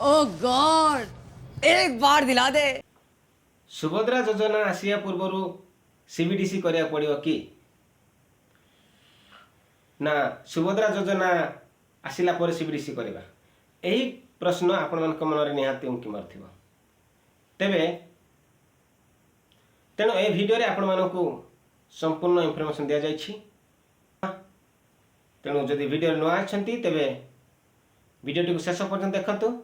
ओह God, एक बार दिला दे। सुभद्रा योजना आसिया पूर्व सीबीडीसी करिया पड़ियो कि ना सुभद्रा योजना आसिला पर सीबीडीसी करबा? एही प्रश्न आपण मन मन रे निहाती उंकी मारथिबो। तेबे तेणु ए वीडियो रे आपण मानकू संपूर्ण इंफॉर्मेशन दिया जायछि। तेणु जदि वीडियो नुआ अछंती तेबे वीडियो टी शेष पर्यंत देखंतु।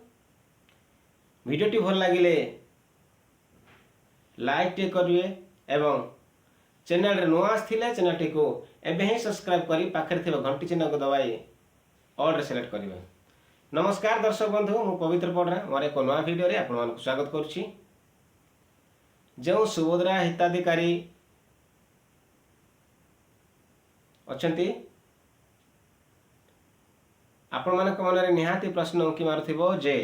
वीडियो टी भल लागिले लाइक टे करिवे एवं चैनल रे नुआ आथिले चैनल टी को एबे ही सब्सक्राइब करी पाखरे थिबा घंटी चिन्ह को दबाई ऑल रे सिलेक्ट करिवे। नमस्कार दर्शक बंधु, मु पवित्र पडरा मोर एक नुआ वीडियो रे आपण मानकू स्वागत करूछि। जो सुभद्रा हिताधिकारी अछंती आपण मानक मन रे निहाती प्रश्न उंकी मारुथिबो जे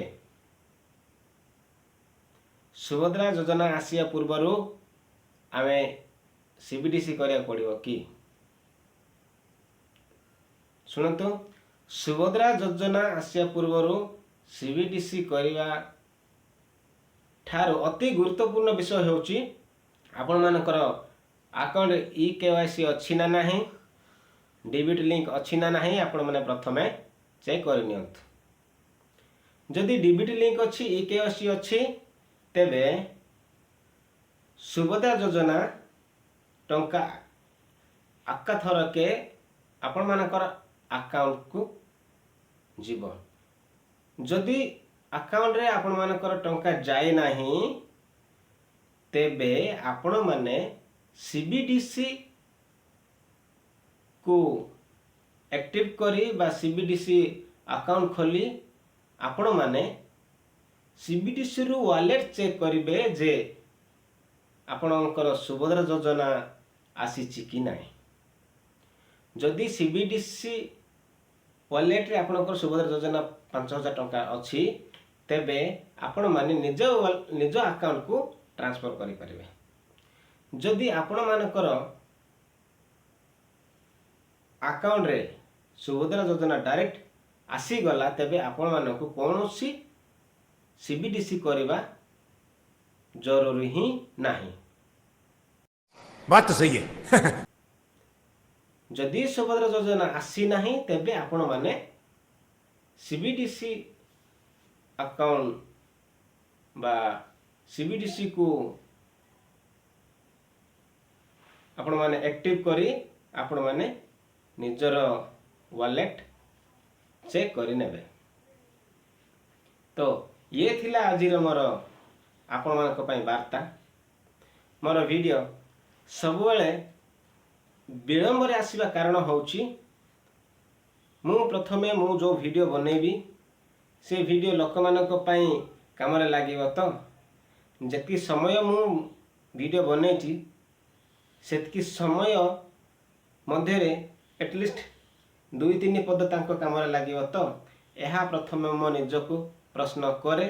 सुभद्रा योजना आसिया पूर्वरु आमे सीबीडीसी करिया पड़िबो कि? सुनंतु, सुभद्रा योजना आसिया पूर्वरु सीबीडीसी करिवा ठारो अति गुरुत्वपूर्ण विषय होची आपण मानकर अकाउंट ई केवाईसी अछि ना नाही, डेबिट लिंक अछि ना नाही, आपण माने प्रथमे चेक कर नियंतु। जदि डेबिट लिंक अछि ई केवाईसी अछि तेबे सुभद्रा योजना टंका आका थर के आपण मानकर अकाउंट को जीव। जदि अकाउंट रे आपण मानकर टंका जाए नाही तेबे आपण माने सीबीडीसी को एक्टिव करी बा सीबीडीसी अकाउंट खोली आपण माने सीबीडीसी रु वॉलेट चेक करिवे जे आपणकर सुभद्रा योजना आसीची कि नाही। जदि सीबीडीसी वॉलेट रे आपणकर सुभद्रा योजना 5000 टंका अछि तेबे आपण माने निज अकाउंट को ट्रांसफर करि परिवे। जदि आपण मानकर अकाउंट रे सुभद्रा योजना डायरेक्ट आसी गला तेबे आपण मानकू कोनोसी सीबीडीसी करबा जरूरी ही नहीं। बात तो सही है। जदि सुभद्रा योजना आसी नहीं तेबे आपण माने सीबीडीसी अकाउंट बा सीबीडीसी को आपण माने एक्टिव करी आपण माने निजर वॉलेट चेक करी नेबे। तो ये थिला आजिर मोर आपण मानक पई वार्ता। मोर वीडियो सबुबेले विलंब रे आसीबा कारण होउची मु प्रथमे मु जो वीडियो बनेबी से वीडियो लोक मानक पई काम रे लागिबो। तो जेति समय मु वीडियो बनेची सेतकी समय मध्य रे एटलिस्ट 2-3 पद तांको काम रे लागिबो। तो एहा प्रथमे मो निजको प्रश्न करे,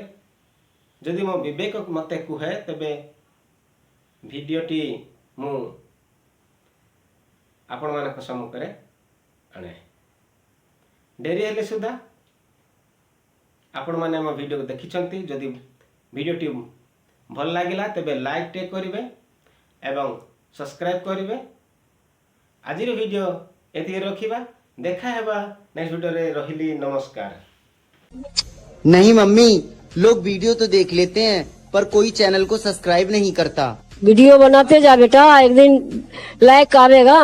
जदि मो विवेक मते कुहे तेबे वीडियोटी मु आपण मानक सम्मुख रे आने। डेरी हेले सुधा आपण माने हम वीडियो को देखिछंती। जदि वीडियोटी भल लागिला तेबे लाइक टे करिवे एवं सब्सक्राइब करिवे। आजिर वीडियो एति रखिबा, देखा हेबा नेक्स्ट वीडियो रे। रहिली, नमस्कार। नहीं मम्मी, लोग वीडियो तो देख लेते हैं पर कोई चैनल को सब्सक्राइब नहीं करता। वीडियो बनाते जा बेटा, एक दिन लाइक आवेगा।